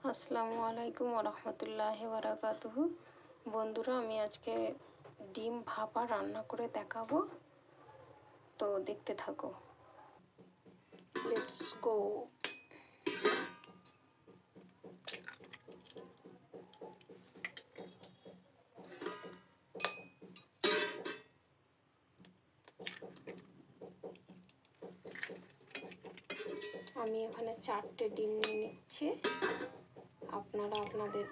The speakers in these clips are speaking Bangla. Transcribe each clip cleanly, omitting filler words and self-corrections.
আসসালামু আলাইকুম ওয়া রাহমাতুল্লাহি ওয়া বারাকাতুহু। বন্ধুরা, আমি আজকে ডিম ভাপা রান্না করে দেখাবো, তো দেখতে থাকো। Let's go. আমি এখানে 4টে ডিম নিয়ে নিচ্ছি। আপনারা আপনাদের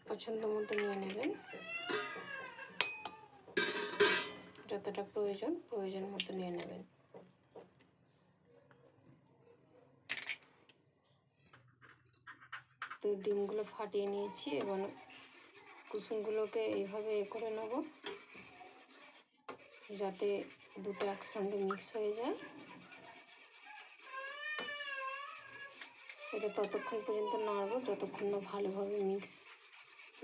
পছন্দ মতো নিয়ে নেবেন, যতটা প্রয়োজন মতো নিয়ে নেবেন। তো ডিমগুলো ফাটিয়ে নিয়েছি এবং কুসুমগুলোকে এইভাবে করে নেব, যাতে দুটো একসঙ্গে মিক্স হয়ে যায়। এটা ততক্ষণ পর্যন্ত নাড়ব যতক্ষণ না ভালোভাবে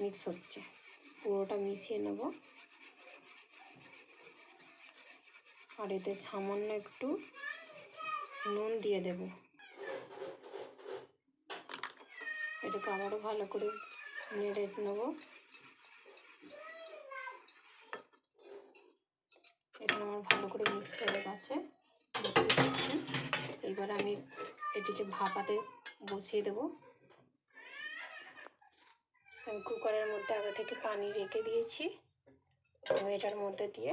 মিক্স হচ্ছে। পুরোটা মিশিয়ে নেব। আর এতে সামান্য একটু নুন দিয়ে দেব। এটাকে আবারও ভালো করে নেড়ে নেব। এটা আমার ভালো করে মিক্স হয়ে গেছে। এবার আমি এটিকে ভাপাতে বসিয়ে দেব। আমি কুকারের মধ্যে আগে থেকে পানি রেখে দিয়েছি। এটার মধ্যে দিয়ে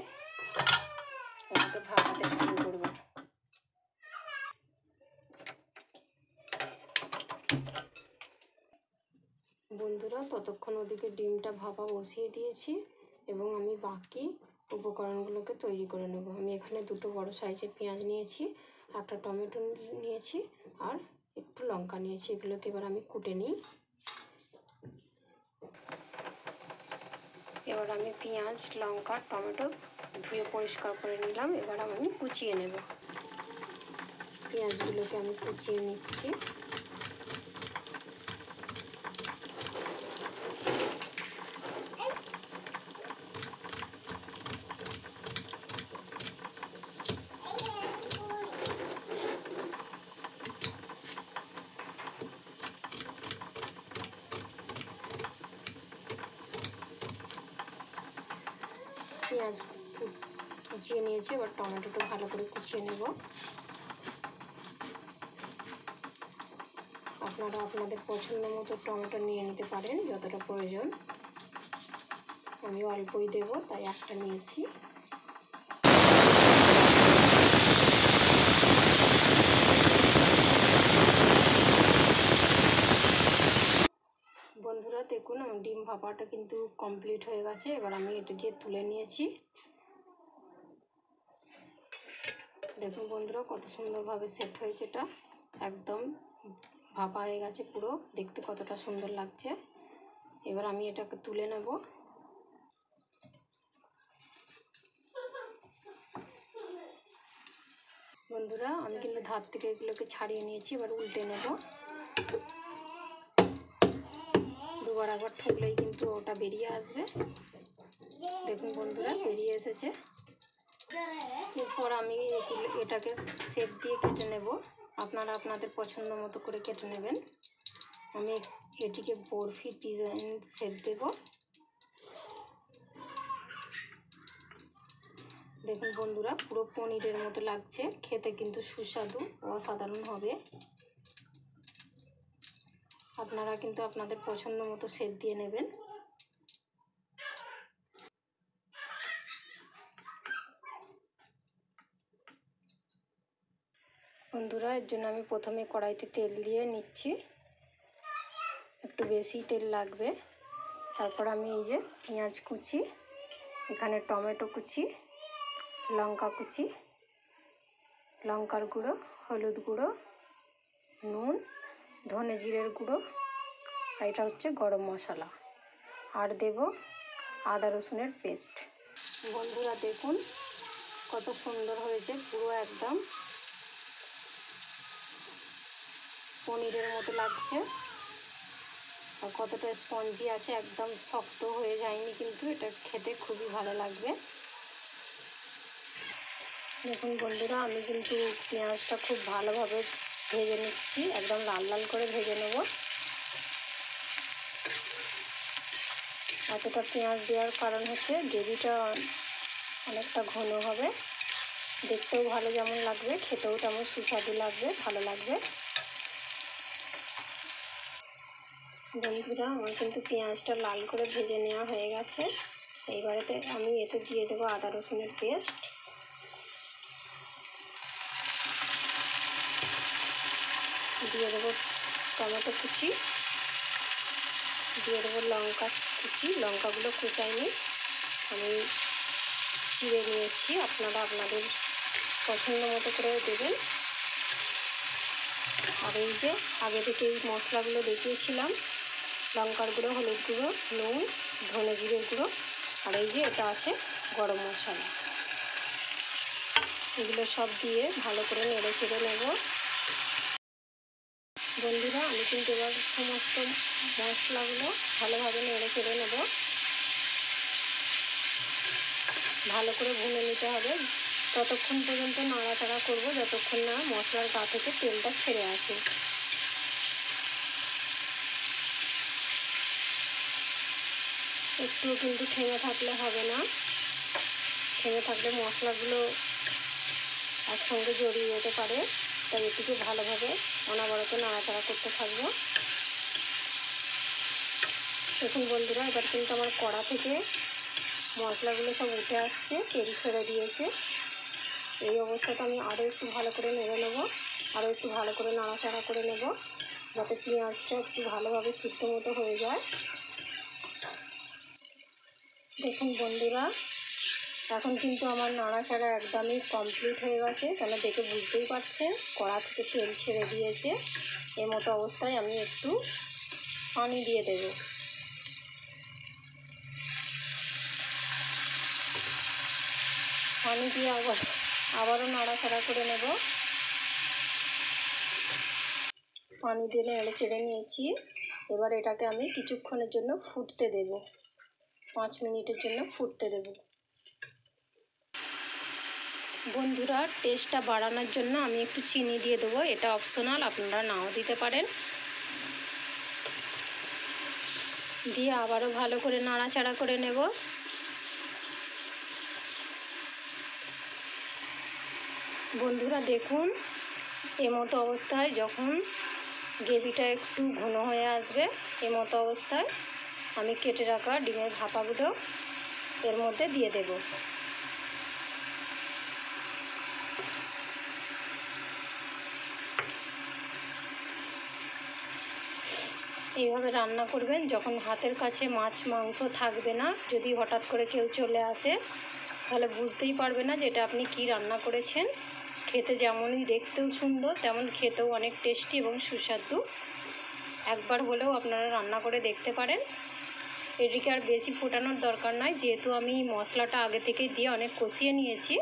ওটাকে ভাপাতে শুরু করব। বন্ধুরা, ততক্ষণ ওদিকে ডিমটা ভাপা বসিয়ে দিয়েছি এবং আমি বাকি উপকরণগুলোকে তৈরি করে নেব। আমি এখানে দুটো বড় সাইজের পেঁয়াজ নিয়েছি, একটা টমেটো নিয়েছি আর একটু লঙ্কা নিয়েছি। এগুলোকে এবার আমি কুটে নিই। এবার আমি পেঁয়াজ, লঙ্কা, টমেটো ধুয়ে পরিষ্কার করে নিলাম। এবার আমি কুচিয়ে নেব। পেঁয়াজগুলোকে আমি কুচিয়ে নিচ্ছি। পেঁয়াজ কুচিয়ে নিয়েছি, এবার টমেটোটা ভালো করে কুচিয়ে নেব। আপনারা আপনাদের পছন্দ মতো টমেটো নিয়ে নিতে পারেন, যতটা প্রয়োজন। আমি অল্পই দেব, তাই একটা নিয়েছি। বন্ধুরা দেখুন, আমার ডিম ভাপাটা কিন্তু কমপ্লিট হয়ে গেছে। এবার আমি এটাকে তুলে নিয়েছি। দেখুন বন্ধুরা, কত সুন্দরভাবে সেট হয়েছে। এটা একদম ভাপা হয়ে গেছে পুরো, দেখতে কতটা সুন্দর লাগছে। এবার আমি এটাকে তুলে নেব। বন্ধুরা, আমি কিন্তু ধার থেকে এগুলোকে ছাড়িয়ে নিয়েছি। এবার উল্টে নেব। দুবার একবার ঠুকলেই কিন্তু ওটা বেরিয়ে আসবে। দেখুন বন্ধুরা, বেরিয়ে এসেছে। এরপর আমি এটাকে শেপ দিয়ে কেটে নেব। আপনারা আপনাদের পছন্দ মতো করে কেটে নেবেন। আমি এটিকে বরফি ডিজাইন শেপ দেব। দেখুন বন্ধুরা, পুরো পনিরের মতো লাগছে। খেতে কিন্তু সুস্বাদু ও অসাধারণ হবে। আপনারা কিন্তু আপনাদের পছন্দ মতো শেপ দিয়ে নেবেন। বন্ধুরা, এর জন্য আমি প্রথমে কড়াইতে তেল দিয়ে নিচ্ছি। একটু বেশি তেল লাগবে। তারপর আমি এই যে পেঁয়াজ কুচি, এখানে টমেটো কুচি, লঙ্কা কুচি, লঙ্কার গুঁড়ো, হলুদ গুঁড়ো, নুন, ধনে জিরের গুঁড়ো, আর এটা হচ্ছে গরম মশলা, আর দেব আদা রসুনের পেস্ট। বন্ধুরা দেখুন কত সুন্দর হয়েছে, পুরো একদম পনিরের মতো লাগছে। আর কতটা স্পঞ্জি আছে, একদম শক্ত হয়ে যায়নি কিন্তু। এটা খেতে খুবই ভালো লাগবে। দেখুন বন্ধুরা, আমি কিন্তু পেঁয়াজটা খুব ভালোভাবে ভেজে নিচ্ছি, একদম লাল লাল করে ভেজে নেব। এতটা পেঁয়াজ দেওয়ার কারণ হচ্ছে গ্রেভিটা অনেকটা ঘন হবে, দেখতেও ভালো যেমন লাগবে, খেতেও তেমন সুস্বাদু লাগবে, ভালো লাগবে। বন্ধুরা, আমার কিন্তু পেঁয়াজটা লাল করে ভেজে নেওয়া হয়ে গেছে। এইবারেতে আমি এতে দিয়ে দেবো আদা রসুনের পেস্ট, দিয়ে দেবো টমেটো কুচি, দিয়ে দেবো লঙ্কা কুচি। লঙ্কাগুলো কুচাইনি, আমি চিড়ে নিয়েছি, আপনারা আপনাদের পছন্দ মতো করে দেবেন। আর এই যে আগে থেকে এই মশলাগুলো দেখিয়েছিলাম, লঙ্কার গুঁড়ো, হলুদ গুঁড়ো, নুন, ধনে জিরে গুঁড়ো, আর এই যে এটা আছে গরম মশলা। এগুলো সব দিয়ে ভালো করে নেড়ে চেড়ে নেব। বন্ধুরা, আমি কিন্তু এবার সমস্ত মশলাগুলো ভালোভাবে নেড়ে চেড়ে নেব। ভালো করে ভুনে নিতে হবে, ততক্ষণ পর্যন্ত নাড়াচাড়া করব যতক্ষণ না মশলার গা থেকে তেলটা ছেড়ে আসে। একটুও কিন্তু থেমে থাকলে হবে না, থেমে থাকলে মশলাগুলো একসঙ্গে জড়িয়ে যেতে পারে। তাই এটিকে ভালোভাবে অনবরত নাড়াচাড়া করতে থাকবো। দেখুন বন্ধুরা, এবার কিন্তু আমার কড়া থেকে মশলাগুলো সব উঠে আসছে, তেল ছেড়ে দিয়েছে। এই অবস্থাটা আমি আরও একটু ভালো করে নেড়ে নেব, আরও একটু ভালো করে নাড়াচাড়া করে নেব, যাতে পেঁয়াজটা একটু ভালোভাবে সিদ্ধ মতো হয়ে যায়। দেখুন বন্ধুরা, এখন কিন্তু আমার নাড়াচাড়া একদমই কমপ্লিট হয়ে গেছে, কেন দেখে বুঝতেই পারছেন কড়া থেকে তেল ছেড়ে দিয়েছে। এর মতো অবস্থায় আমি একটু পানি দিয়ে দেব। পানি দিয়ে আবারও নাড়াচাড়া করে নেব। পানি দিয়ে নেড়ে চেড়ে নিয়েছি। এবার এটাকে আমি কিছুক্ষণের জন্য ফুটতে দেব, 5 মিনিটের জন্য ফুটতে দেব। বন্ধুরা, টেস্টটা বাড়ানোর জন্য আমি একটু চিনি দিয়ে দেবো, এটা অপশনাল, আপনারা নাও দিতে পারেন। দিয়ে আবারও ভালো করে নাড়াচাড়া করে নেব। বন্ধুরা দেখুন, এমতো অবস্থায় যখন গ্রেভিটা একটু ঘন হয়ে আসবে, এমতো অবস্থায় আমি কেটে রাখা ডিমের ভাপাগুলো এর মধ্যে দিয়ে দেব। এইভাবে রান্না করবেন যখন হাতের কাছে মাছ মাংস থাকবে না। যদি হঠাৎ করে কেউ চলে আসে তাহলে বুঝতেই পারবে না যে এটা আপনি কি রান্না করেছেন। খেতে যেমনই দেখতেও সুন্দর, তেমন খেতেও অনেক টেস্টি এবং সুস্বাদু। একবার হলেও আপনারা রান্না করে দেখতে পারেন। এটিকে আর বেশি ফোটানোর দরকার নয়, যেহেতু আমি মশলাটা আগে থেকে দিয়ে অনেক কষিয়ে নিয়েছি।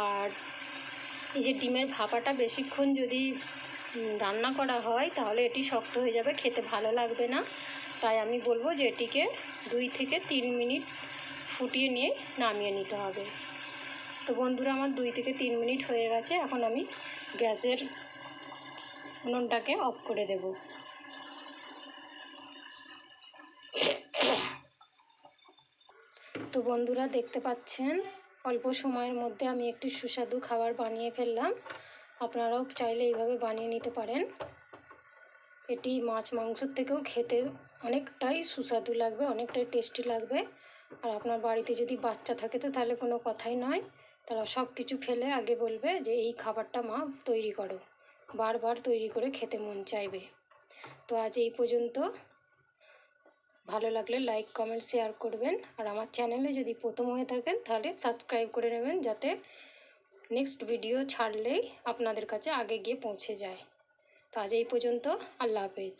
আর এই যে ডিমের ভাপাটা বেশিক্ষণ যদি রান্না করা হয় তাহলে এটি শক্ত হয়ে যাবে, খেতে ভালো লাগবে না। তাই আমি বলবো যে এটিকে 2 থেকে 3 মিনিট ফুটিয়ে নিয়ে নামিয়ে নিতে হবে। তো বন্ধুরা, আমার 2 থেকে 3 মিনিট হয়ে গেছে। এখন আমি গ্যাসের উনুনটাকে অফ করে দেব। তো বন্ধুরা, দেখতে পাচ্ছেন অল্প সময়ের মধ্যে আমি একটি সুস্বাদু খাবার বানিয়ে ফেললাম। আপনারাও চাইলে এইভাবে বানিয়ে নিতে পারেন। এটি মাছ মাংসের থেকেও খেতে অনেকটাই সুস্বাদু লাগবে, অনেকটাই টেস্টি লাগবে। আর আপনার বাড়িতে যদি বাচ্চা থাকে তো তাহলে কোনো কথাই নয়, তারা সব কিছু ফেলে আগে বলবে যে এই খাবারটা মা তৈরি করো, বারবার তৈরি করে খেতে মন চাইবে। তো আজ এই পর্যন্ত। ভালো লাগলে লাইক কমেন্ট শেয়ার করবেন। আর আমার চ্যানেলে যদি প্রথম হয়ে থাকেন তাহলে সাবস্ক্রাইব করে নেবেন, যাতে নেক্সট ভিডিও ছাড়লেই আপনাদের কাছে আগে গিয়ে পৌঁছে যায়। তো আজ এই পর্যন্ত। আল্লাহ হাফেজ।